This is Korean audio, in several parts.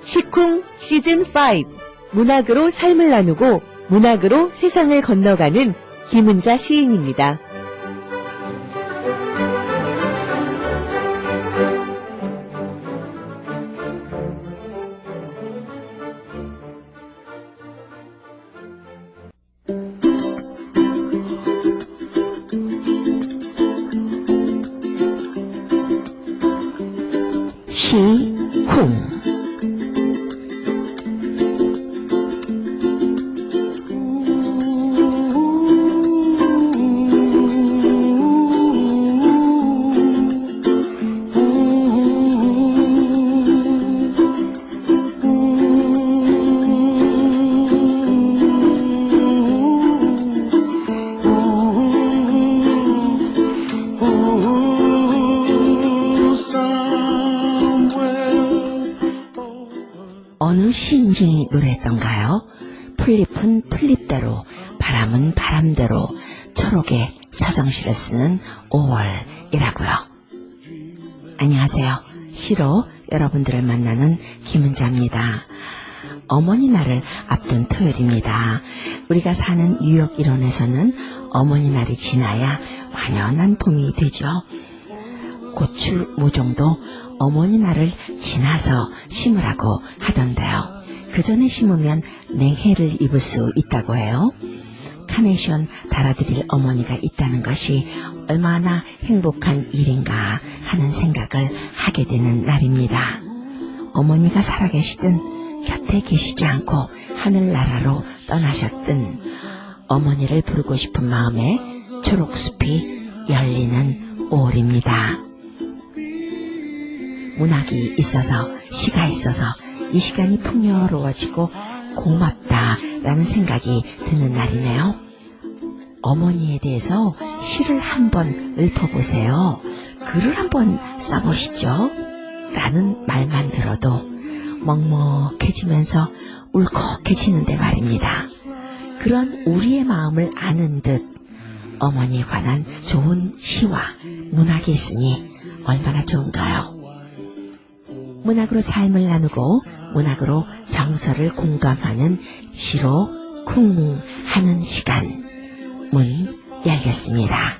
시쿵 시즌5 문학으로 삶을 나누고 문학으로 세상을 건너가는 김은자 시인입니다. 시쿵 어느 시인이 노래했던가요? 풀잎은 풀잎대로, 바람은 바람대로, 초록의 서정시를 쓰는 5월이라고요. 안녕하세요. 시로 여러분들을 만나는 김은자입니다. 어머니 날을 앞둔 토요일입니다. 우리가 사는 뉴욕 일원에서는 어머니 날이 지나야 완연한 봄이 되죠. 고추 모종도 어머니 날을 지나서 심으라고 하던데요. 그 전에 심으면 냉해를 입을 수 있다고 해요. 카네이션 달아드릴 어머니가 있다는 것이 얼마나 행복한 일인가 하는 생각을 하게 되는 날입니다. 어머니가 살아계시든 곁에 계시지 않고 하늘나라로 떠나셨든 어머니를 부르고 싶은 마음에 초록숲이 열리는 5월입니다. 문학이 있어서, 시가 있어서 이 시간이 풍요로워지고 고맙다라는 생각이 드는 날이네요. 어머니에 대해서 시를 한번 읊어보세요. 글을 한번 써보시죠. 라는 말만 들어도 먹먹해지면서 울컥해지는데 말입니다. 그런 우리의 마음을 아는 듯 어머니에 관한 좋은 시와 문학이 있으니 얼마나 좋은가요? 문학으로 삶을 나누고 문학으로 정서를 공감하는 시로 쿵 하는 시간 문 열겠습니다.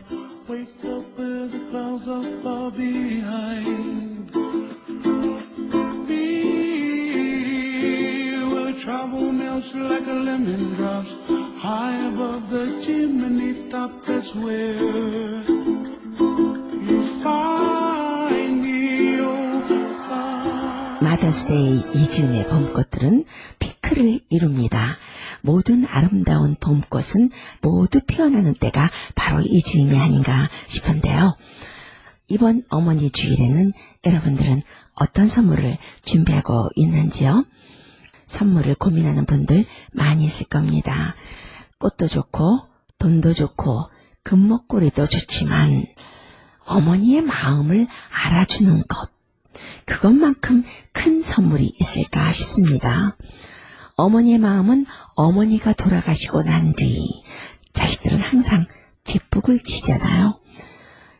마더스데이 이즈음의 봄꽃들은 피크를 이룹니다. 모든 아름다운 봄꽃은 모두 피어나는 때가 바로 이즈음이 아닌가 싶은데요. 이번 어머니 주일에는 여러분들은 어떤 선물을 준비하고 있는지요? 선물을 고민하는 분들 많이 있을 겁니다. 꽃도 좋고 돈도 좋고 금목걸이도 좋지만 어머니의 마음을 알아주는 것, 그것만큼 큰 선물이 있을까 싶습니다. 어머니의 마음은 어머니가 돌아가시고 난 뒤 자식들은 항상 뒷북을 치잖아요.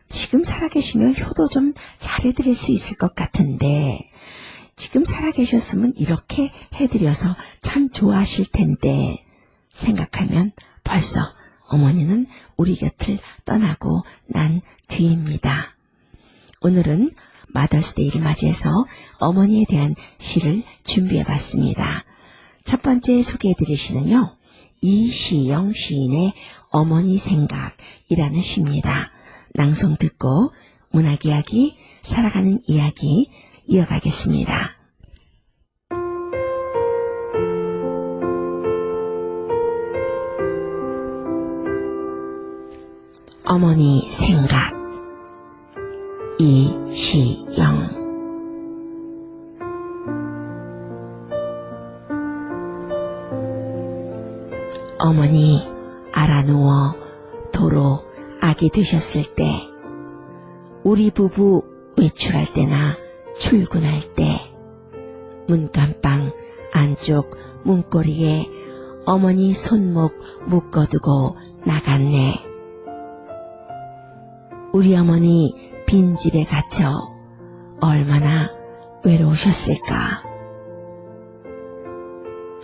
지금 살아계시면 효도 좀 잘해드릴 수 있을 것 같은데 지금 살아계셨으면 이렇게 해드려서 참 좋아하실 텐데 생각하면 벌써 어머니는 우리 곁을 떠나고 난 뒤입니다. 오늘은 마더스데이를 맞이해서 어머니에 대한 시를 준비해봤습니다. 첫 번째 소개해드릴 시는요, 이시영 시인의 어머니 생각이라는 시입니다. 낭송 듣고 문학 이야기, 살아가는 이야기 이어가겠습니다. 어머니 생각 이시영 어머니 알아누워 도로 아기 되셨을 때 우리 부부 외출할 때나 출근할 때 문간방 안쪽 문고리에 어머니 손목 묶어두고 나갔네. 우리 어머니 빈집에 갇혀 얼마나 외로우셨을까.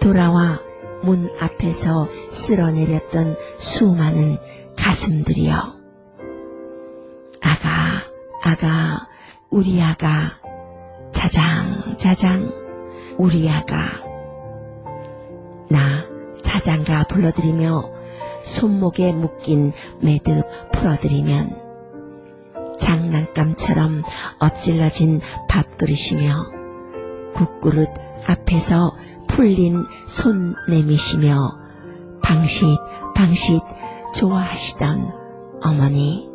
돌아와 문 앞에서 쓸어내렸던 수많은 가슴들이여. 아가, 우리 아가, 자장, 우리 아가. 나 자장가 불러드리며 손목에 묶인 매듭 풀어드리면 장난감처럼 엎질러진 밥그릇이며 국그릇 앞에서 풀린 손 내미시며 방싯 좋아하시던 어머니.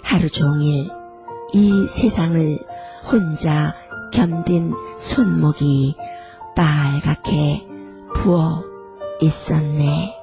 하루 종일 이 세상을 혼자 견딘 손목이 빨갛게 부어 있었네.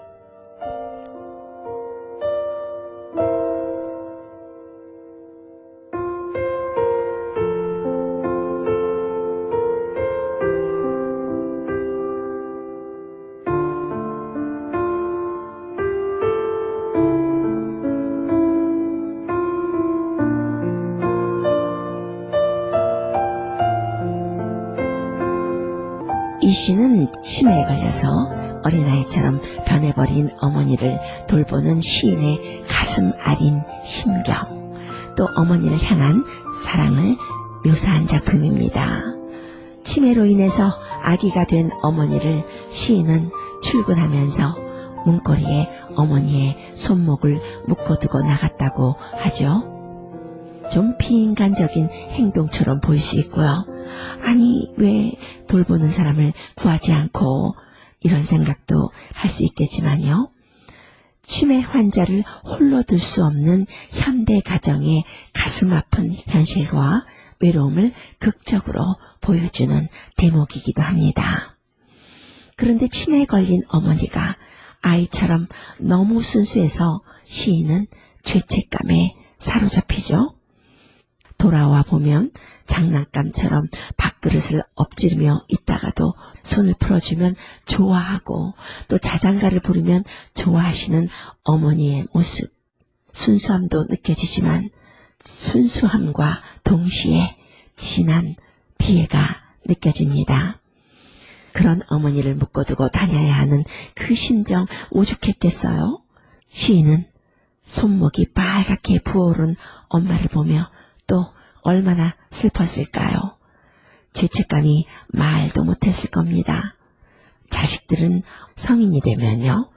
이 시는 치매에 걸려서 어린아이처럼 변해버린 어머니를 돌보는 시인의 가슴 아린 심경, 또 어머니를 향한 사랑을 묘사한 작품입니다. 치매로 인해서 아기가 된 어머니를 시인은 출근하면서 문고리에 어머니의 손목을 묶어두고 나갔다고 하죠. 좀 비인간적인 행동처럼 보일 수 있고요. 아니, 왜 돌보는 사람을 구하지 않고, 이런 생각도 할 수 있겠지만요. 치매 환자를 홀로 둘 수 없는 현대 가정의 가슴 아픈 현실과 외로움을 극적으로 보여주는 대목이기도 합니다. 그런데 치매에 걸린 어머니가 아이처럼 너무 순수해서 시인은 죄책감에 사로잡히죠. 돌아와 보면 장난감처럼 밥그릇을 엎지르며 있다가도 손을 풀어주면 좋아하고, 또 자장가를 부르면 좋아하시는 어머니의 모습. 순수함도 느껴지지만 순수함과 동시에 진한 비애가 느껴집니다. 그런 어머니를 묶어두고 다녀야 하는 그 심정 오죽했겠어요? 시인은 손목이 빨갛게 부어오른 엄마를 보며 또 얼마나 슬펐을까요? 죄책감이 말도 못했을 겁니다. 자식들은 성인이 되면요,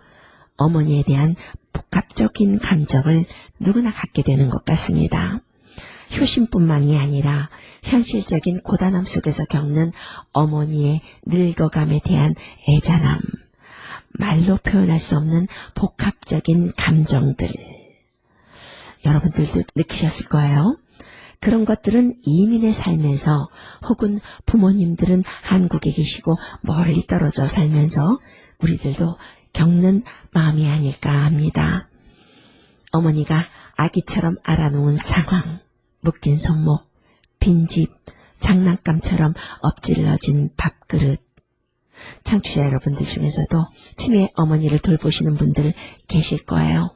어머니에 대한 복합적인 감정을 누구나 갖게 되는 것 같습니다. 효심뿐만이 아니라 현실적인 고단함 속에서 겪는 어머니의 늙어감에 대한 애잔함, 말로 표현할 수 없는 복합적인 감정들, 여러분들도 느끼셨을 거예요. 그런 것들은 이민에 살면서, 혹은 부모님들은 한국에 계시고 멀리 떨어져 살면서 우리들도 겪는 마음이 아닐까 합니다. 어머니가 아기처럼 알아놓은 상황, 묶인 손목, 빈집, 장난감처럼 엎질러진 밥그릇. 청취자 여러분들 중에서도 치매 어머니를 돌보시는 분들 계실 거예요.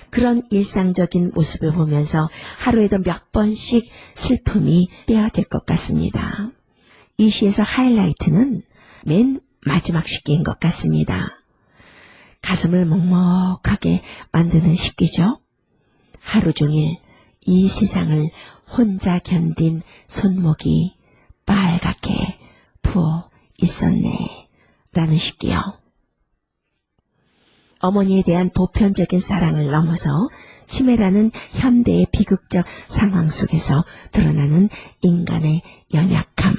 그런 일상적인 모습을 보면서 하루에도 몇 번씩 슬픔이 빼어들 것 같습니다. 이 시에서 하이라이트는 맨 마지막 시기인 것 같습니다. 가슴을 먹먹하게 만드는 시기죠. 하루 종일 이 세상을 혼자 견딘 손목이 빨갛게 부어 있었네 라는 시기요. 어머니에 대한 보편적인 사랑을 넘어서 치매라는 현대의 비극적 상황 속에서 드러나는 인간의 연약함.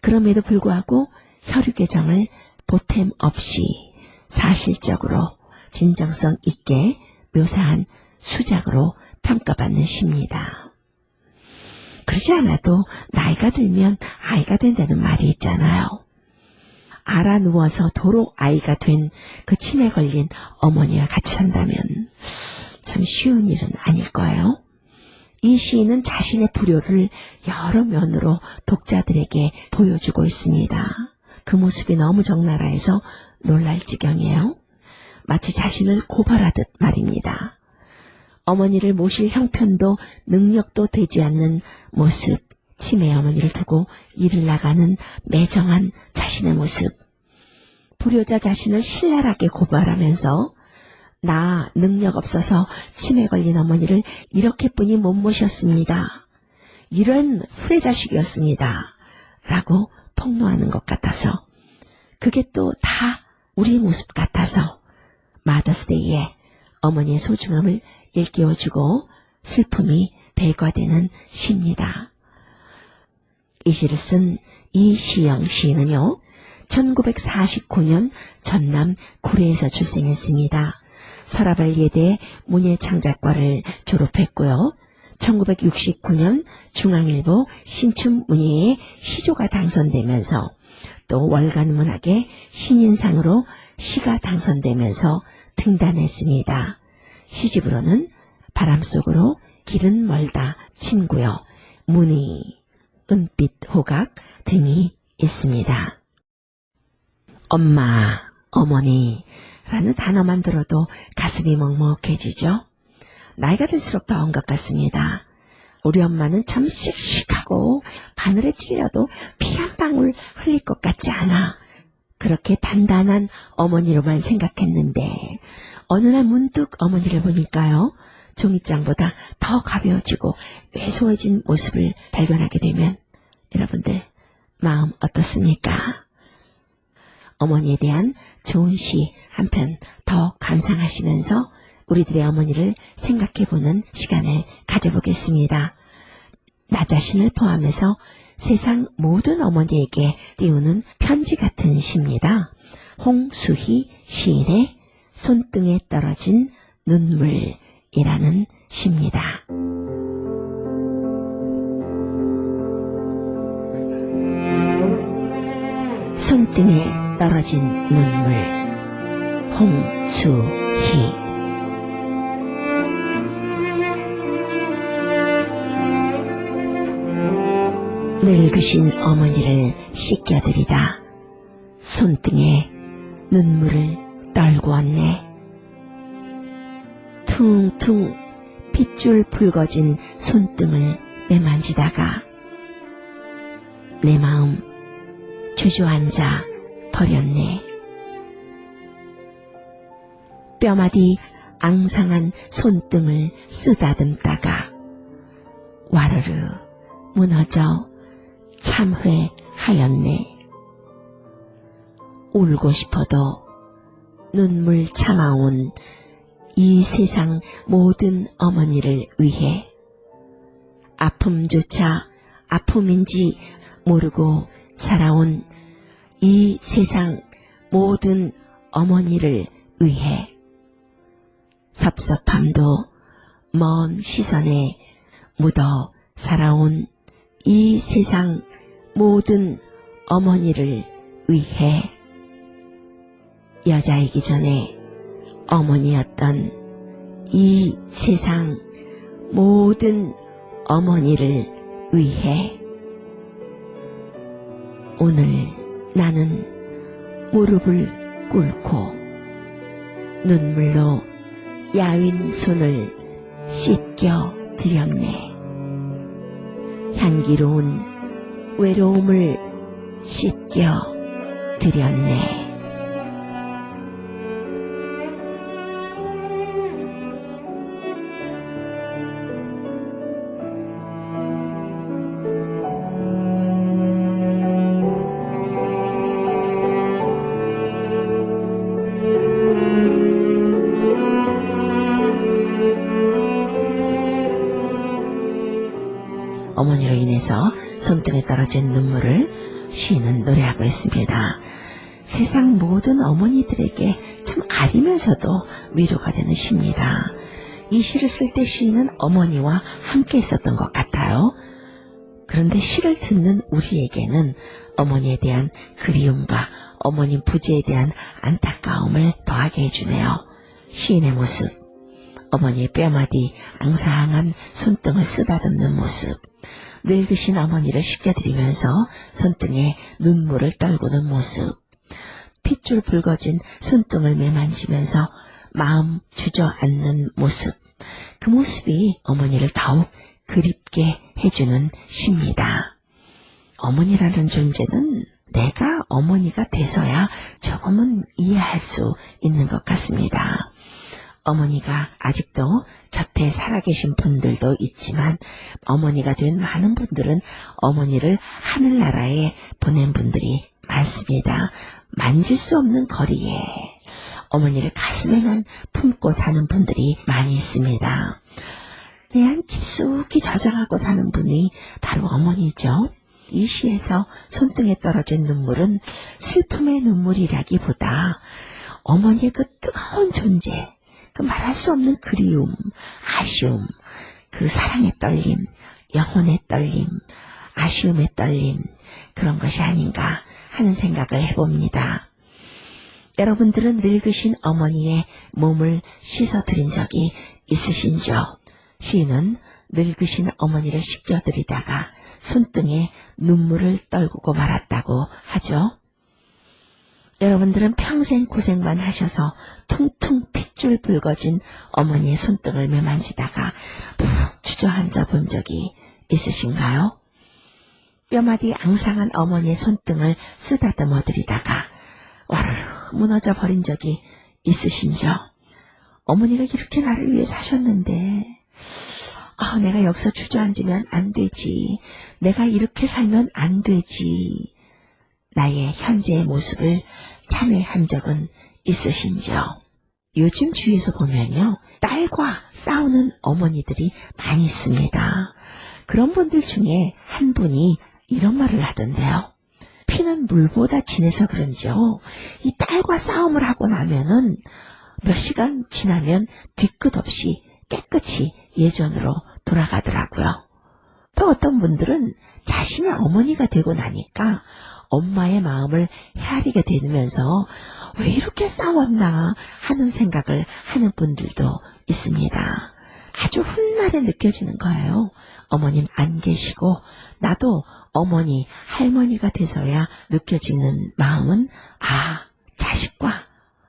그럼에도 불구하고 혈육의 정을 보탬 없이 사실적으로 진정성 있게 묘사한 수작으로 평가받는 시입니다. 그러지 않아도 나이가 들면 아이가 된다는 말이 있잖아요. 알아 누워서 도로 아이가 된 그 치매 걸린 어머니와 같이 산다면 참 쉬운 일은 아닐 거예요. 이 시인은 자신의 불효를 여러 면으로 독자들에게 보여주고 있습니다. 그 모습이 너무 적나라해서 놀랄 지경이에요. 마치 자신을 고발하듯 말입니다. 어머니를 모실 형편도 능력도 되지 않는 모습, 치매 어머니를 두고 일을 나가는 매정한 자신의 모습, 불효자 자신을 신랄하게 고발하면서 나 능력 없어서 치매 걸린 어머니를 이렇게뿐이 못 모셨습니다. 이런 후레자식이었습니다. 라고 폭로하는 것 같아서, 그게 또 다 우리 모습 같아서 마더스데이에 어머니의 소중함을 일깨워주고 슬픔이 배가되는 시입니다. 이 시를 쓴 이시영 시인은요, 1949년 전남 구례에서 출생했습니다. 서라벌 예대 문예창작과를 졸업했고요. 1969년 중앙일보 신춘문예에 시조가 당선되면서 또 월간문학의 신인상으로 시가 당선되면서 등단했습니다. 시집으로는 바람속으로 길은 멀다 친구여, 문의, 은빛 호각 등이 있습니다. 엄마, 어머니라는 단어만 들어도 가슴이 먹먹해지죠. 나이가 들수록 더한 것 같습니다. 우리 엄마는 참 씩씩하고 바늘에 찔려도 피 한 방울 흘릴 것 같지 않아. 그렇게 단단한 어머니로만 생각했는데 어느 날 문득 어머니를 보니까요, 종이장보다 더 가벼워지고 왜소해진 모습을 발견하게 되면 여러분들 마음 어떻습니까? 어머니에 대한 좋은 시 한 편 더 감상하시면서 우리들의 어머니를 생각해보는 시간을 가져보겠습니다. 나 자신을 포함해서 세상 모든 어머니에게 띄우는 편지 같은 시입니다. 홍수희 시인의 손등에 떨어진 눈물이라는 시입니다. 손등에 떨어진 눈물, 홍수희. 늙으신 어머니를 씻겨드리다 손등에 눈물을 떨고 왔네. 퉁퉁 핏줄 붉어진 손등을 매만지다가 내 마음 주저앉아 버렸네. 뼈마디 앙상한 손등을 쓰다듬다가 와르르 무너져 참회하였네. 울고 싶어도 눈물 참아온 이 세상 모든 어머니를 위해 아픔조차 아픔인지 모르고 살아온 이 세상 모든 어머니를 위해 섭섭함도 먼 시선에 묻어 살아온 이 세상 모든 어머니를 위해 여자이기 전에 어머니였던 이 세상 모든 어머니를 위해 오늘 나는 무릎을 꿇고 눈물로 야윈 손을 씻겨 드렸네. 향기로운 외로움을 씻겨 드렸네. 어머니로 인해서 손등에 떨어진 눈물을 시인은 노래하고 있습니다. 세상 모든 어머니들에게 참 아리면서도 위로가 되는 시입니다. 이 시를 쓸 때 시인은 어머니와 함께 있었던 것 같아요. 그런데 시를 듣는 우리에게는 어머니에 대한 그리움과 어머니 부재에 대한 안타까움을 더하게 해주네요. 시인의 모습, 어머니의 뼈마디 앙상한 손등을 쓰다듬는 모습, 늙으신 어머니를 씻겨드리면서 손등에 눈물을 떨구는 모습, 핏줄 붉어진 손등을 매만지면서 마음 주저앉는 모습, 그 모습이 어머니를 더욱 그립게 해주는 시입니다. 어머니라는 존재는 내가 어머니가 돼서야 조금은 이해할 수 있는 것 같습니다. 어머니가 아직도 곁에 살아계신 분들도 있지만 어머니가 된 많은 분들은 어머니를 하늘나라에 보낸 분들이 많습니다. 만질 수 없는 거리에 어머니를 가슴에만 품고 사는 분들이 많이 있습니다. 내 안 깊숙이 저장하고 사는 분이 바로 어머니죠. 이 시에서 손등에 떨어진 눈물은 슬픔의 눈물이라기보다 어머니의 그 뜨거운 존재, 그 말할 수 없는 그리움, 아쉬움, 그 사랑의 떨림, 영혼의 떨림, 아쉬움의 떨림, 그런 것이 아닌가 하는 생각을 해봅니다. 여러분들은 늙으신 어머니의 몸을 씻어드린 적이 있으신죠? 시인은 늙으신 어머니를 씻겨드리다가 손등에 눈물을 떨구고 말았다고 하죠. 여러분들은 평생 고생만 하셔서 퉁퉁 핏줄 붉어진 어머니의 손등을 매만지다가 푹 주저앉아 본 적이 있으신가요? 뼈마디 앙상한 어머니의 손등을 쓰다듬어드리다가 와르르 무너져 버린 적이 있으신죠? 어머니가 이렇게 나를 위해 사셨는데 내가 여기서 주저앉으면 안 되지. 내가 이렇게 살면 안 되지. 나의 현재의 모습을 참회한 적은 있으신지요? 요즘 주위에서 보면요, 딸과 싸우는 어머니들이 많이 있습니다. 그런 분들 중에 한 분이 이런 말을 하던데요. 피는 물보다 진해서 그런지요, 이 딸과 싸움을 하고 나면은 몇 시간 지나면 뒤끝 없이 깨끗이 예전으로 돌아가더라고요. 또 어떤 분들은 자신이 어머니가 되고 나니까 엄마의 마음을 헤아리게 되면서 왜 이렇게 싸웠나 하는 생각을 하는 분들도 있습니다. 아주 훗날에 느껴지는 거예요. 어머님 안 계시고 나도 어머니, 할머니가 돼서야 느껴지는 마음은 자식과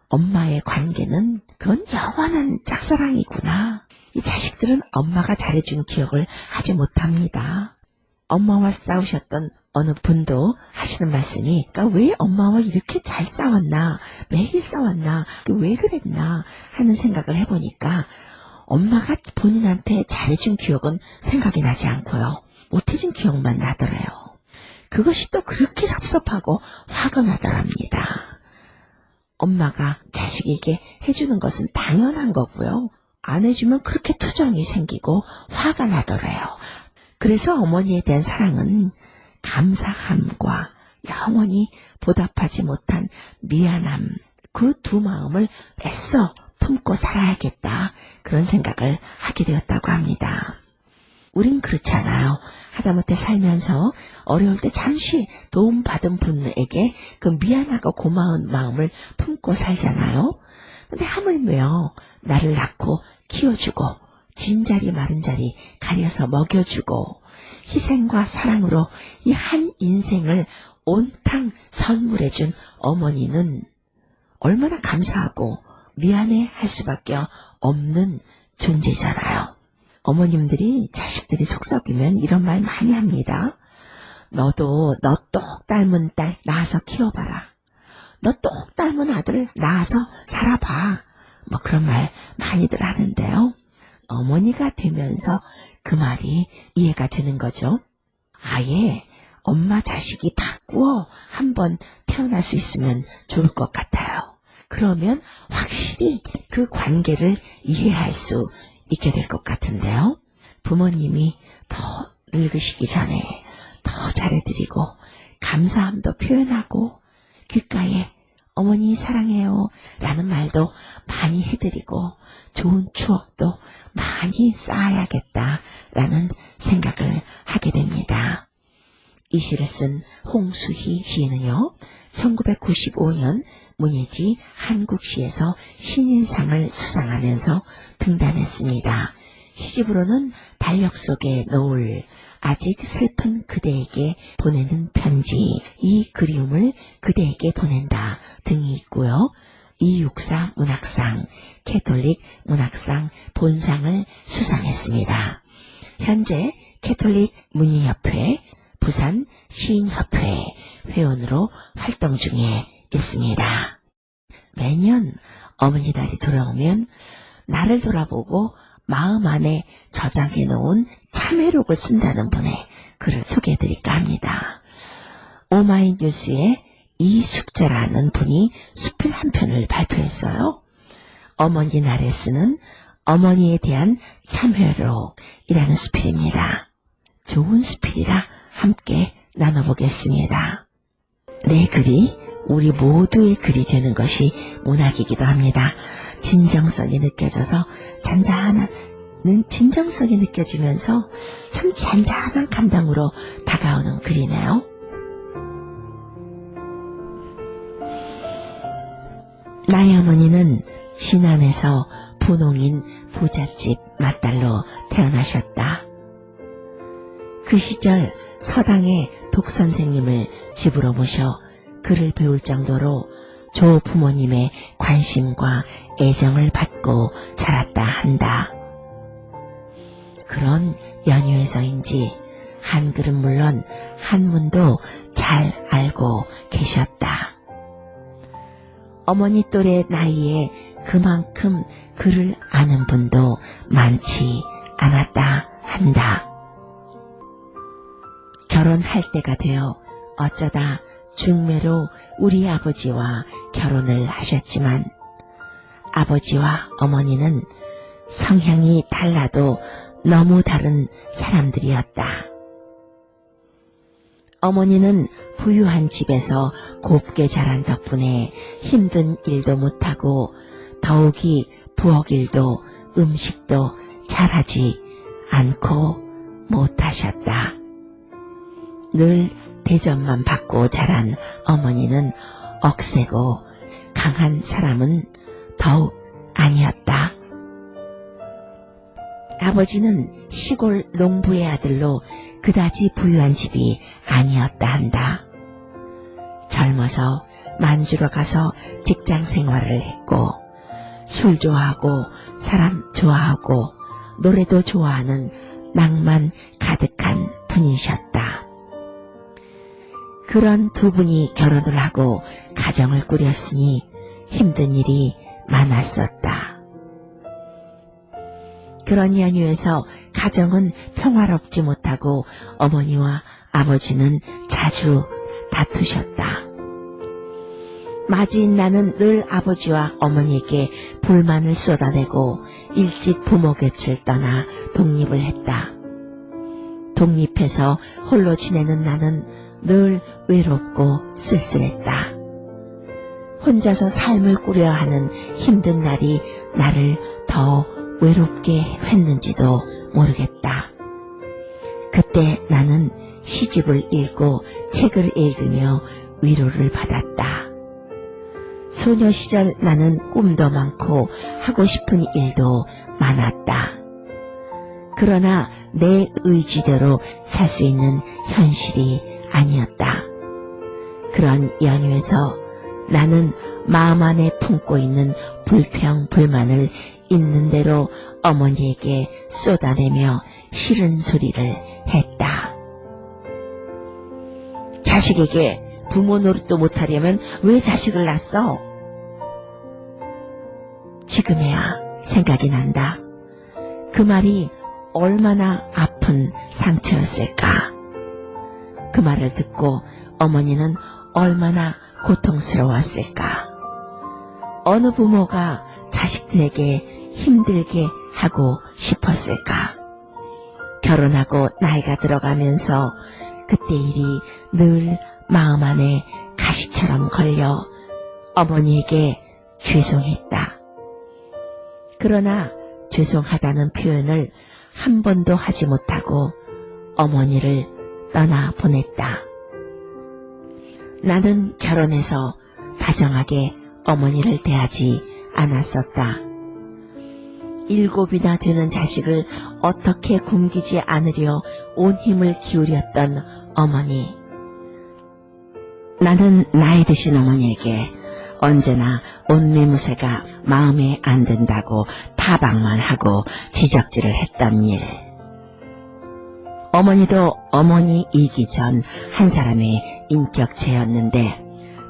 엄마의 관계는 그건 영원한 짝사랑이구나. 이 자식들은 엄마가 잘해준 기억을 하지 못합니다. 엄마와 싸우셨던 어느 분도 하시는 말씀이, 그러니까 왜 엄마와 이렇게 잘 싸웠나, 매일 싸웠나, 왜 그랬나 하는 생각을 해보니까 엄마가 본인한테 잘해준 기억은 생각이 나지 않고요, 못해준 기억만 나더래요. 그것이 또 그렇게 섭섭하고 화가 나더랍니다. 엄마가 자식에게 해주는 것은 당연한 거고요, 안 해주면 그렇게 투정이 생기고 화가 나더래요. 그래서 어머니에 대한 사랑은 감사함과 영원히 보답하지 못한 미안함, 그 두 마음을 애써 품고 살아야겠다, 그런 생각을 하게 되었다고 합니다. 우린 그렇잖아요. 하다못해 살면서 어려울 때 잠시 도움받은 분에게 그 미안하고 고마운 마음을 품고 살잖아요. 근데 하물며 나를 낳고 키워주고 진자리 마른자리 가려서 먹여주고 희생과 사랑으로 이 한 인생을 온탕 선물해준 어머니는 얼마나 감사하고 미안해 할 수밖에 없는 존재잖아요. 어머님들이 자식들이 속썩이면 이런 말 많이 합니다. 너도 너 똑 닮은 딸 낳아서 키워봐라. 너 똑 닮은 아들 낳아서 살아봐. 뭐 그런 말 많이들 하는데요. 어머니가 되면서 그 말이 이해가 되는 거죠. 아예 엄마 자식이 바꾸어 한번 태어날 수 있으면 좋을 것 같아요. 그러면 확실히 그 관계를 이해할 수 있게 될 것 같은데요. 부모님이 더 늙으시기 전에 더 잘해드리고 감사함도 표현하고 귓가에 어머니 사랑해요 라는 말도 많이 해드리고 좋은 추억도 많이 쌓아야겠다라는 생각을 하게 됩니다. 이 시를 쓴 홍수희 시인은요, 1995년 문예지 한국시에서 신인상을 수상하면서 등단했습니다. 시집으로는 달력 속의 노을, 아직 슬픈 그대에게 보내는 편지, 이 그리움을 그대에게 보낸다 등이 있고요. 264 문학상, 캐톨릭 문학상 본상을 수상했습니다. 현재 캐톨릭 문예협회 부산 시인협회 회원으로 활동 중에 있습니다. 매년 어머니 날이 돌아오면 나를 돌아보고 마음 안에 저장해 놓은 참회록을 쓴다는 분의 글을 소개해 드릴까 합니다. 오마이뉴스에 이숙자라는 분이 수필 한 편을 발표했어요. 어머니 날에 쓰는 어머니에 대한 참회록이라는 수필입니다. 좋은 수필이라 함께 나눠보겠습니다. 내 글이 우리 모두의 글이 되는 것이 문학이기도 합니다. 진정성이 느껴져서 진정성이 느껴지면서 참 잔잔한 감동으로 다가오는 글이네요. 나의 어머니는 진안에서 분홍인 부잣집 맏딸로 태어나셨다. 그 시절 서당의 독선생님을 집으로 모셔 글을 배울 정도로 조 부모님의 관심과 애정을 받고 자랐다 한다. 그런 연유에서인지 한글은 물론 한문도 잘 알고 계셨다. 어머니 또래 나이에 그만큼 글을 아는 분도 많지 않았다 한다. 결혼할 때가 되어 어쩌다 중매로 우리 아버지와 결혼을 하셨지만 아버지와 어머니는 성향이 달라도 너무 다른 사람들이었다. 어머니는 부유한 집에서 곱게 자란 덕분에 힘든 일도 못하고 더욱이 부엌 일도 음식도 잘하지 않고 못하셨다. 늘 대접만 받고 자란 어머니는 억세고 강한 사람은 더욱 아니었다. 아버지는 시골 농부의 아들로 그다지 부유한 집이 아니었다 한다. 젊어서 만주로 가서 직장 생활을 했고 술 좋아하고 사람 좋아하고 노래도 좋아하는 낭만 가득한 분이셨다. 그런 두 분이 결혼을 하고 가정을 꾸렸으니 힘든 일이 많았었다. 그런 연유에서 가정은 평화롭지 못하고 어머니와 아버지는 자주 다투셨다. 맞이인 나는 늘 아버지와 어머니에게 불만을 쏟아내고 일찍 부모 곁을 떠나 독립을 했다. 독립해서 홀로 지내는 나는 늘 외롭고 쓸쓸했다. 혼자서 삶을 꾸려야 하는 힘든 날이 나를 더 외롭게 했는지도 모르겠다. 그때 나는 시집을 읽고 책을 읽으며 위로를 받았다. 소녀 시절 나는 꿈도 많고 하고 싶은 일도 많았다. 그러나 내 의지대로 살 수 있는 현실이 아니었다. 그런 연유에서 나는 마음 안에 품고 있는 불평, 불만을 있는 대로 어머니에게 쏟아내며 싫은 소리를 했다. 자식에게 부모 노릇도 못하려면 왜 자식을 낳았어? 지금에야 생각이 난다. 그 말이 얼마나 아픈 상처였을까. 그 말을 듣고 어머니는 얼마나 고통스러웠을까. 어느 부모가 자식들에게 힘들게 하고 싶었을까. 결혼하고 나이가 들어가면서 그때 일이 늘 마음 안에 가시처럼 걸려 어머니에게 죄송했다. 그러나 죄송하다는 표현을 한 번도 하지 못하고 어머니를 떠나보냈다. 나는 결혼해서 다정하게 어머니를 대하지 않았었다. 7이나 되는 자식을 어떻게 굶기지 않으려 온 힘을 기울였던 어머니. 나는 나이 드신 어머니에게 언제나 온매무새가 마음에 안 든다고 타박만 하고 지적질을 했던 일. 어머니도 어머니이기 전 한 사람의 인격체였는데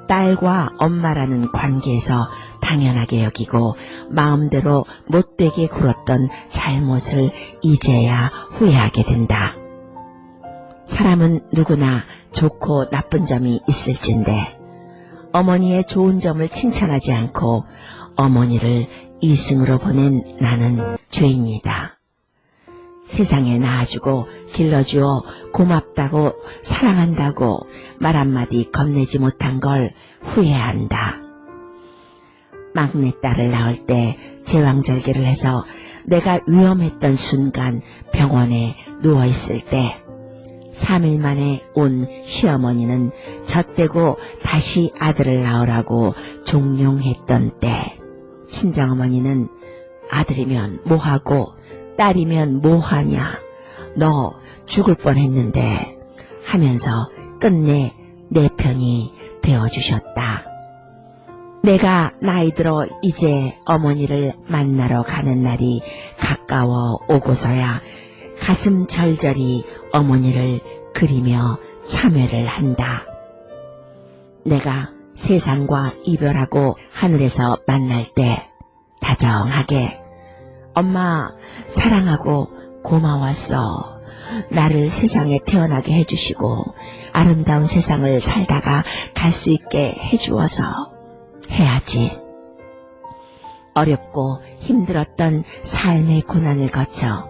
딸과 엄마라는 관계에서 당연하게 여기고 마음대로 못되게 굴었던 잘못을 이제야 후회하게 된다. 사람은 누구나 좋고 나쁜 점이 있을진데 어머니의 좋은 점을 칭찬하지 않고 어머니를 이승으로 보낸 나는 죄인이다. 세상에 낳아주고 길러주어 고맙다고 사랑한다고 말 한마디 건네지 못한 걸 후회한다. 막내딸을 낳을 때 제왕절개를 해서 내가 위험했던 순간 병원에 누워있을 때 3일 만에 온 시어머니는 젖대고 다시 아들을 낳으라고 종용했던 때 친정어머니는 아들이면 뭐하고 딸이면 뭐하냐 너 죽을 뻔했는데 하면서 끝내 내 편이 되어주셨다. 내가 나이 들어 이제 어머니를 만나러 가는 날이 가까워 오고서야 가슴 절절히 어머니를 그리며 참회를 한다. 내가 세상과 이별하고 하늘에서 만날 때 다정하게 엄마 사랑하고 고마웠어. 나를 세상에 태어나게 해주시고 아름다운 세상을 살다가 갈 수 있게 해주어서 해야지. 어렵고 힘들었던 삶의 고난을 거쳐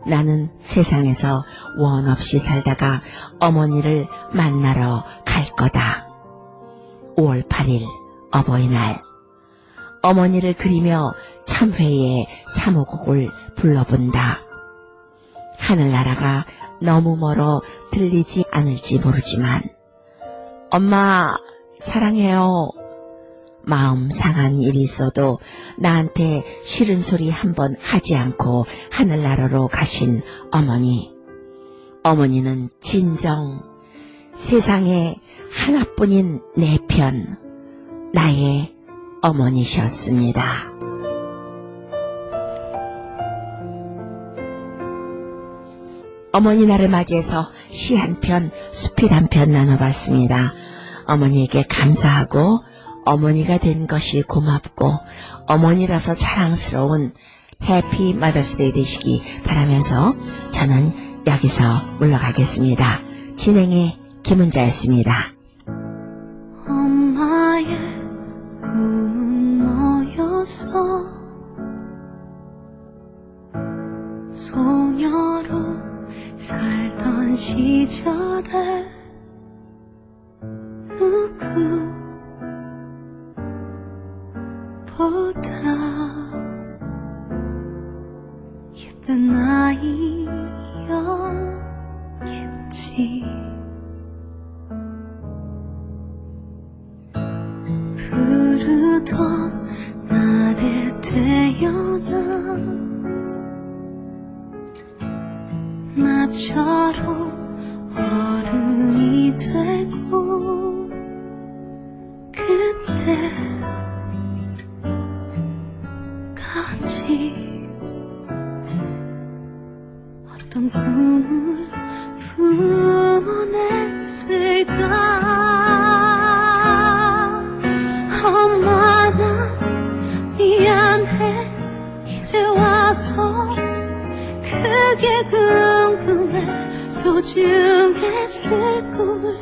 나는 세상에서 원 없이 살다가 어머니를 만나러 갈 거다. 5월 8일 어버이날 어머니를 그리며 참회의 사모곡을 불러본다. 하늘나라가 너무 멀어 들리지 않을지 모르지만 엄마 사랑해요. 마음 상한 일이 있어도 나한테 싫은 소리 한번 하지 않고 하늘나라로 가신 어머니. 어머니는 진정 세상에 하나뿐인 내 편, 나의 어머니셨습니다. 어머니 날을 맞이해서 시 한 편, 수필 한 편 나눠봤습니다. 어머니에게 감사하고 어머니가 된 것이 고맙고 어머니라서 자랑스러운 해피 마더스데이 되시기 바라면서 저는 여기서 물러가겠습니다. 진행의 김은자였습니다. 엄마의 꿈은 뭐였어? 소녀로 살던 시절에 누구보다 예쁜 아이였겠지. 부르던 날에 태어나 나처럼 어른이 되고 그때까지 어떤 꿈을 품어냈을까. 엄마 나 미안해 이제 와서 그게 궁금해. 소중했을 꿈을